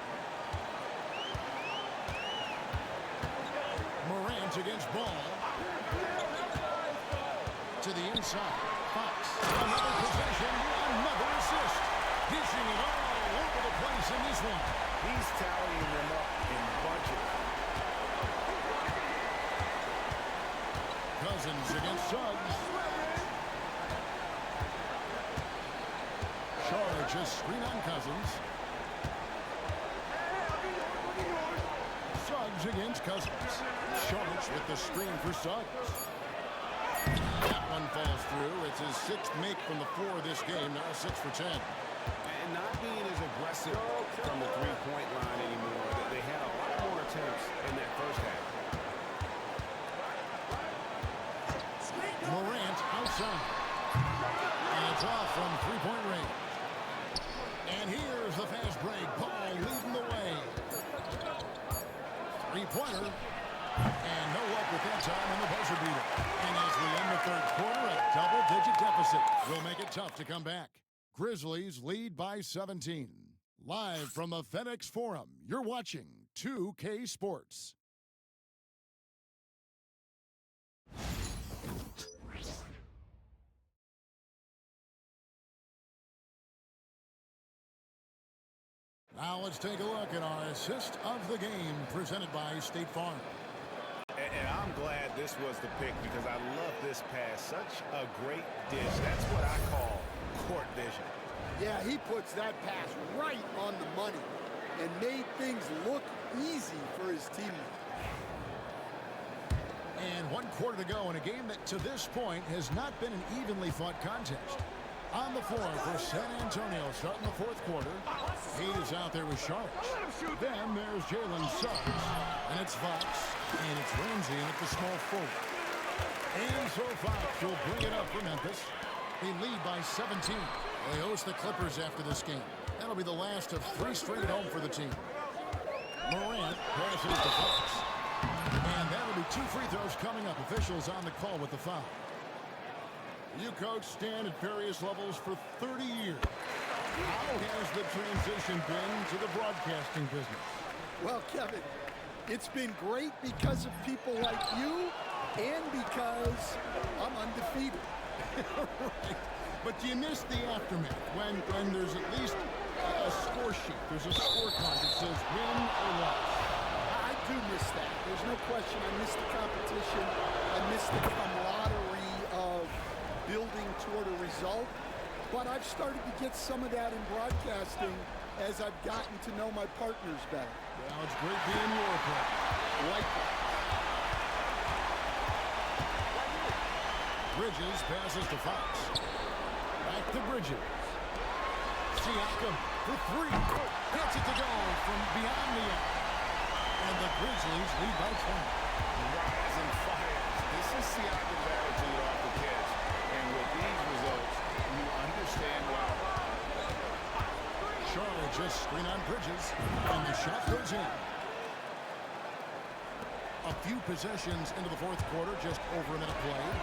Morant against Ball. To the inside. Fox. Another possession. Another assist. Dishing it all over the place in this one. He's tallying them up in bunches. Cousins against Suggs. Charge a screen on Cousins. Suggs against Cousins. Sharp with the screen for Suggs. That one falls through. It's his 6th make from the floor this game. Now 6 for 10. And not being as aggressive from the three-point line anymore. They had a lot more attempts in that first half. Morant outside. And it's off from three-point range. And here's the fast break. Paul leading the way. Three-pointer. And no luck with that time in the buzzer beater. And as we end the third quarter, a double-digit deficit will make it tough to come back. Grizzlies lead by 17. Live from the FedEx Forum, you're watching 2K Sports. Now let's take a look at our assist of the game presented by State Farm. And I'm glad this was the pick because I love this pass. Such a great dish. That's what I call court vision. Yeah, he puts that pass right on the money and made things look easy for his teammate. And 1 quarter to go in a game that to this point has not been an evenly fought contest. On the floor for San Antonio starting the fourth quarter. He is out there with Sharp. Then there's Jalen Suggs. And it's Fox. And it's Ramsey in at the small forward. And so Fox will bring it up for Memphis. They lead by 17. They host the Clippers after this game. That'll be the last of 3 straight at home for the team. Morant passes to Fox. And that'll be 2 free throws coming up. Officials on the call with the foul. You coach Stan at various levels for 30 years. How has the transition been to the broadcasting business? Well, Kevin, it's been great because of people like you and because I'm undefeated. Right. But do you miss the aftermath when there's at least a score sheet? There's a scorecard that says win or loss. I do miss that. There's no question. I miss the competition. I miss the camaraderie of building toward a result. But I've started to get some of that in broadcasting as I've gotten to know my partners better. Well, it's great being your player. Like that. Bridges passes to Fox. Back to Bridges. Siakam for 3. Gets it to go from beyond the arc. And the Grizzlies lead by 20. Rise and fire. This is Siakam's attitude off the catch. And with these results, you understand why. Charlotte just screen on Bridges. And the shot goes in. A few possessions into the fourth quarter, just over a minute played.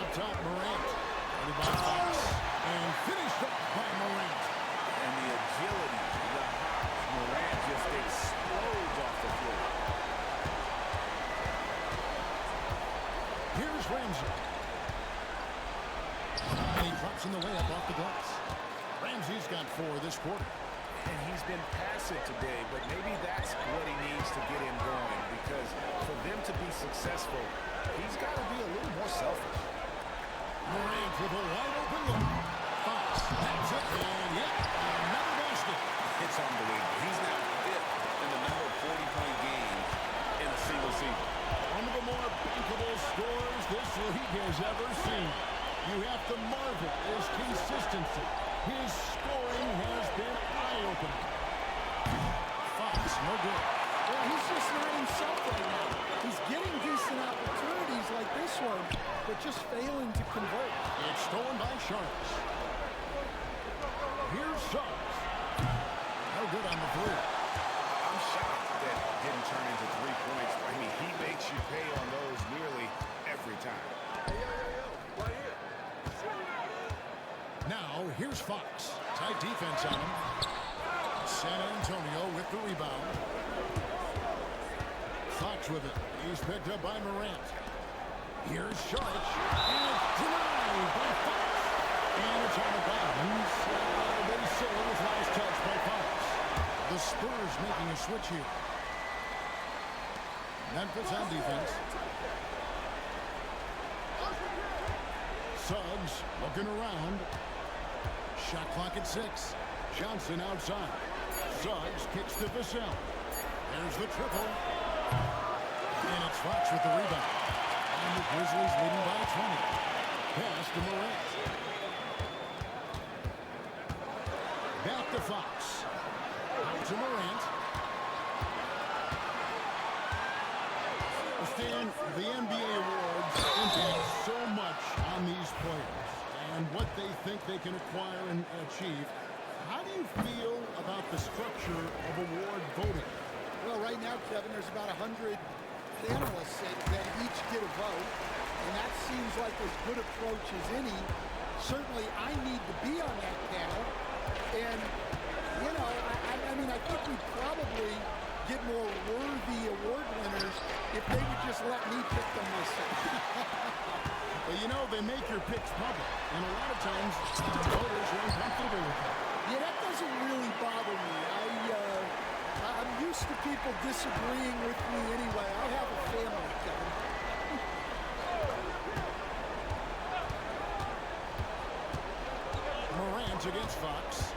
Up top, Morant. By Fox. And finished up by Morant. And the agility, the hops, Morant just explodes off the floor. Here's Ramsey. And he drops in the layup off the glass. Ramsey's got 4 this quarter. And he's been passive today, but maybe that's what he needs to get him going, because for them to be successful, he's got to be a little more selfish. Morant with a wide open look. Fox. That's it. And yep, another basket. It's unbelievable. He's now 5th in the number of 40-point games in a single season. One of the more bankable scores this league has ever seen. You have to marvel at his consistency. His scoring has been eye-opening. Fox, no good. Well, he's just not himself right now. He's getting decent opportunities like this one, but just failing to convert. It's stolen by Sharks. Here's Suggs. No good on the 3. I'm shocked that didn't turn into 3 points. I mean, he makes you pay on those nearly every time. Now, here's Fox. Tight defense on him. San Antonio with the rebound. Fox with it. He's picked up by Morant. Here's Sharp. And it's denied by Fox. And it's on the bounds. They say it was last touch by Fox. The Spurs making a switch here. Memphis on defense. Suggs looking around. Shot clock at 6. Johnson outside. Suggs kicks to Vassell. There's the triple. And it's Fox with the rebound. And the Grizzlies leading by 20. Pass to Morant. Back to Fox. Out to Morant. Stan, the NBA awards impact so much on these players and what they think they can acquire and achieve. How do you feel about the structure of award voting? Well, right now, Kevin, there's about 100 panelists that each get a vote, and that seems like as good approach as any. Certainly, I need to be on that panel, and, you know, I mean, I think we probably get more worthy award winners if they would just let me pick them myself. Well, you know, they make your picks public, and a lot of times voters are uncomfortable with that. Yeah, that doesn't really bother me. I'm used to people disagreeing with me anyway. I have a family, Kevin. Morant against Fox.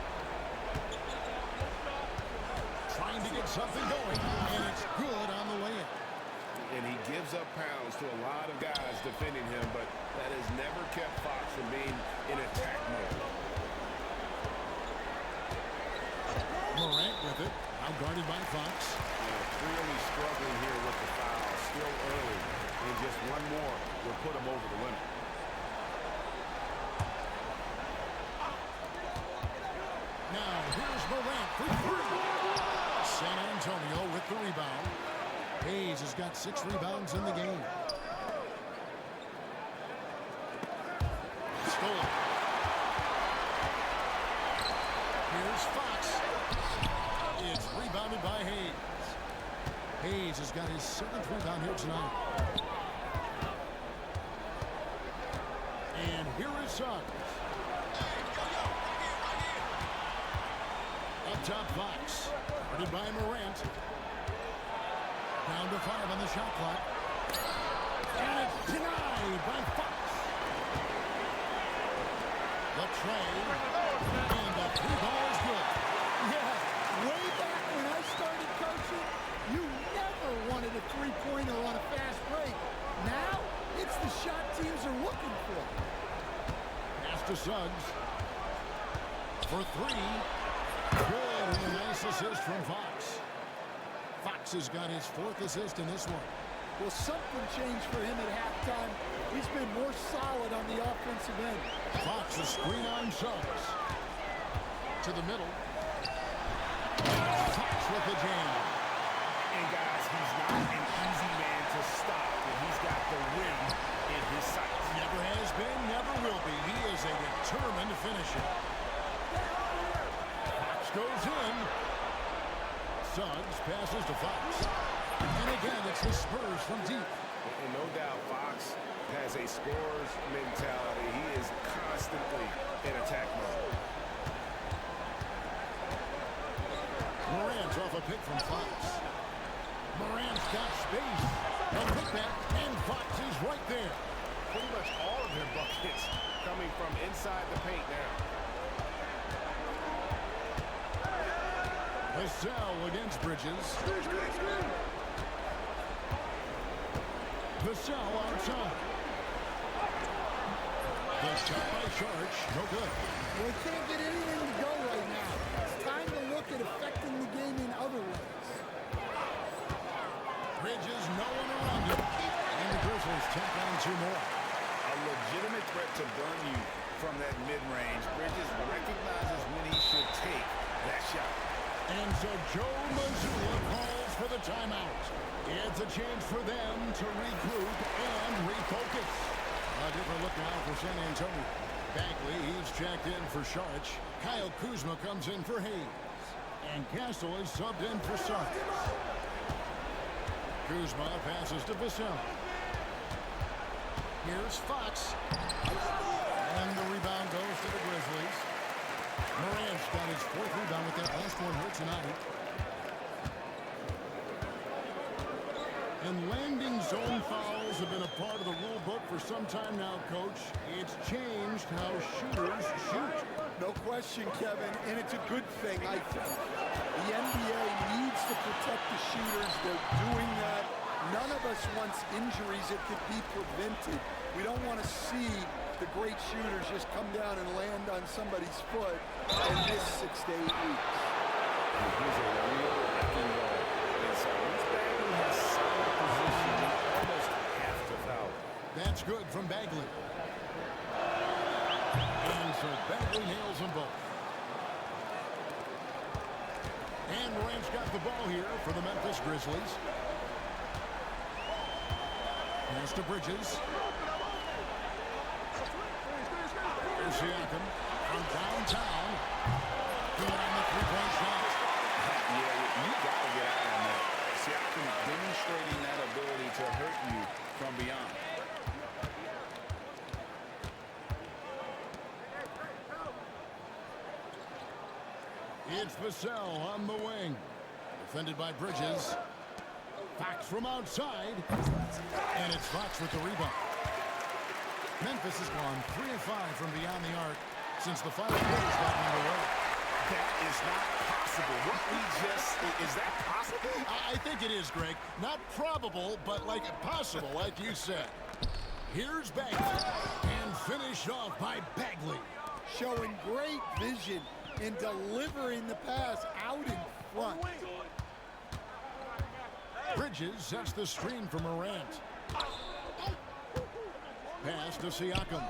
Trying to get something going, and it's good on the layup. And he gives up pounds to a lot of guys defending him, but that has never kept Fox from being in attack mode. Morant with it, now guarded by Fox. Clearly struggling here with the foul, still early, and just one more will put him over the limit. Now, here's Morant for three. San Antonio with the rebound. Hayes has got 6 rebounds in the game. Stolen. Here's Fox. It's rebounded by Hayes. Hayes has got his 7th rebound here tonight. And here is Suggs. Up top, Fox. Guarded by Morant. Down to 5 on the shot clock. And it's denied by Fox. The tray. And the 3-ball is good. Yeah, way back when I started coaching, you never wanted a three-pointer on a fast break. Now, it's the shot teams are looking for. Pass to Suggs. For 3. Good, and a nice assist from Fox. Fox has got his 4th assist in this one. Well, something changed for him at halftime. He's been more solid on the offensive end. Fox, a screen on Suggs. To the middle. Fox with the jam. And guys, he's not an easy man to stop, but he's got the rim in his sights. Never has been, never will be. He is a determined finisher. Fox goes in. Suggs passes to Fox. And again, it's the Spurs from deep. And no doubt, Fox has a scorer's mentality. He is constantly in attack mode. Morant's off a pick from Fox. Morant's got space. A putback, and Fox is right there. Pretty much all of their buckets coming from inside the paint now. Vassell against Bridges. Vassell outside. The shot by Sharch, no good. We can't get anything to go right now. It's time to look at affecting the game in other ways. Bridges, no one around him. And the Grizzlies take on 2 more. A legitimate threat to burn you from that mid-range. Bridges recognizes when he should take that shot. And so Joe Mazzulla calls for the timeout. It's a chance for them to regroup and refocus. A different look now for San Antonio. Bagley, he's checked in for Sharch. Kyle Kuzma comes in for Hayes. And Castle is subbed in for Suggs. Kuzma passes to Vassell. Here's Fox. And the rebound goes to the Grizzlies. Morant's got his 4th rebound with that last one here tonight. And landing zone fouls have been a part of the rule book for some time now, Coach. It's changed how shooters shoot. No question, Kevin, and it's a good thing, I think. The NBA needs to protect the shooters. They're doing that. None of us wants injuries that could be prevented. We don't want to see the great shooters just come down and land on somebody's foot and miss 6 to 8 weeks. Here's a real wrecking ball. And so this Bagley has solid position. You almost have to foul. That's good from Bagley. And so Bagley nails them both. And Morant's got the ball here for the Memphis Grizzlies. Pass to Bridges. Here's Siakam from downtown. Good on the three-point shot. Yeah, you got to get out on that. Siakam demonstrating that ability to hurt you from beyond. It's Vassell on the wing. Defended by Bridges. Fox from outside. And it's Fox with the rebound. Memphis has gone 3 of 5 from beyond the arc since the final quarter's gotten underway. That is not possible. What we just... Is that possible? I think it is, Greg. Not probable, but like possible, like you said. Here's Bagley. And finished off by Bagley. Showing great vision in delivering the pass out in front. Bridges sets the screen for Morant. Pass to Siakam.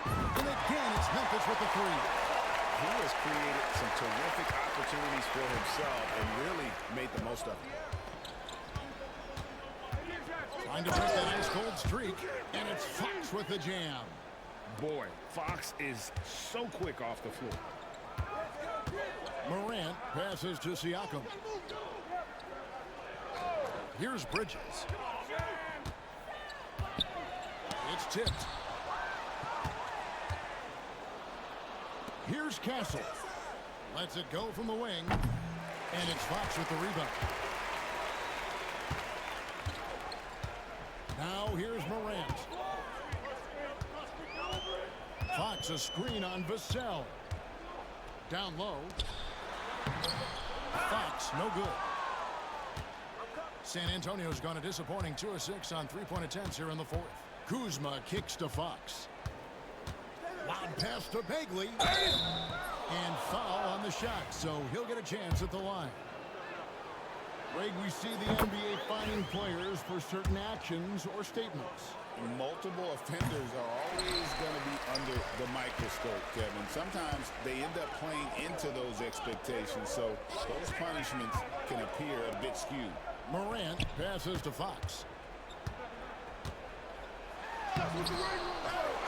And again, it's Memphis with the three. He has created some terrific opportunities for himself and really made the most of it. Trying to break that ice-cold streak, and it's Fox with the jam. Boy, Fox is so quick off the floor. Morant passes to Siakam. Here's Bridges. It's tipped. Here's Castle. Lets it go from the wing. And it's Fox with the rebound. Now here's Morant. Fox a screen on Vassell. Down low. Fox, no good. San Antonio's gone a disappointing 2 of 6 on three-point attempts here in the fourth. Kuzma kicks to Fox. Loud pass to Bagley. And foul on the shot, so he'll get a chance at the line. Greg, we see the NBA fining players for certain actions or statements. Multiple offenders are always going to be under the microscope, Kevin. Sometimes they end up playing into those expectations, so those punishments can appear a bit skewed. Morant passes to Fox.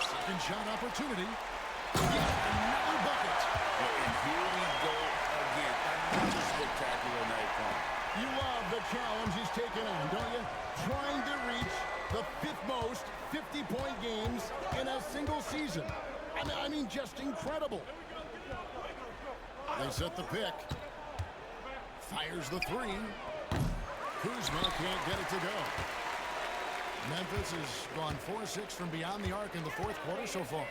Second shot opportunity. Yet another bucket. And here we go again. Another spectacular night for him. You love the challenge he's taken on, don't you? Trying to reach the 5th most 50-point games in a single season. I mean, just incredible. They set the pick. Fires the three. Kuzma can't get it to go. Memphis has gone 4-6 from beyond the arc in the fourth quarter so far.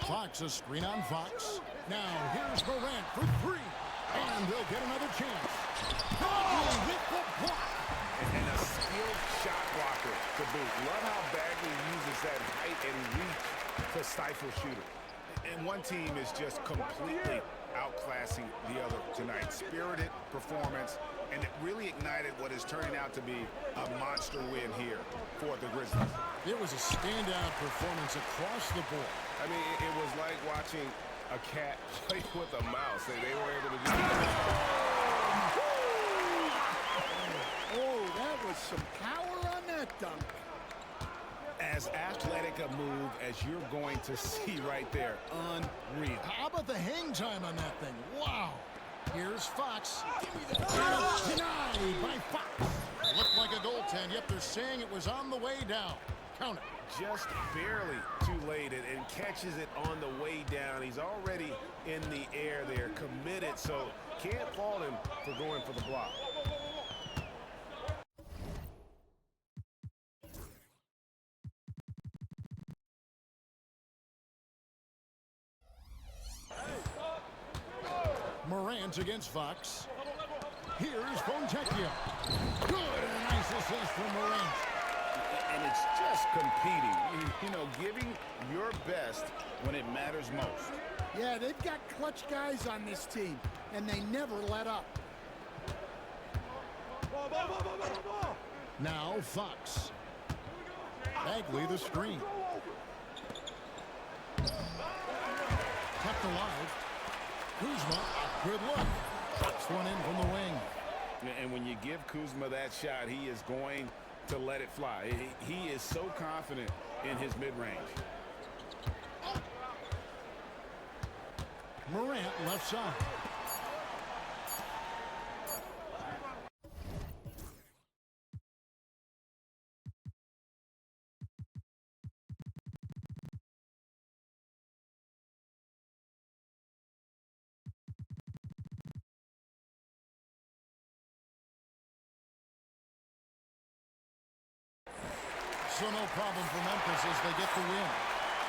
Fox, a screen on Fox. Now here's Morant for 3. And they'll get another chance. Bagley with the block. And a skilled shot blocker to boot. Love how Bagley uses that height and reach to stifle shooters. And one team is just completely outclassing the other tonight. Spirited performance, and it really ignited what is turning out to be a monster win here for the Grizzlies. It was a standout performance across the board. I mean, it was like watching a cat play with a mouse. They were able to do that. Oh, that was some power on that dunk. As athletic a move as you're going to see right there. Unreal. How about the hang time on that thing? Wow. Here's Fox. Denied by Fox. Looked like a goaltend, yet they're saying it was on the way down. Count it. Just barely too late and catches it on the way down. He's already in the air there, committed, so can't fault him for going for the block. Morant against Fox. Here's Fontecchio. Good, and a nice assist from Morant. And it's just competing, you know, giving your best when it matters most. Yeah, they've got clutch guys on this team, and they never let up. Now Fox. Bagley the screen. Kept alive. Kuzma, a good look. Drops one in from the wing. And when you give Kuzma that shot, he is going to let it fly. He is so confident in his mid-range. Morant left side. So no problem for Memphis as they get the win.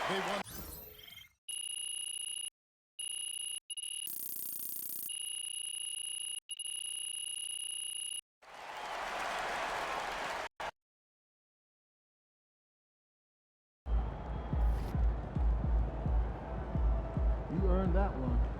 They won. You earned that one.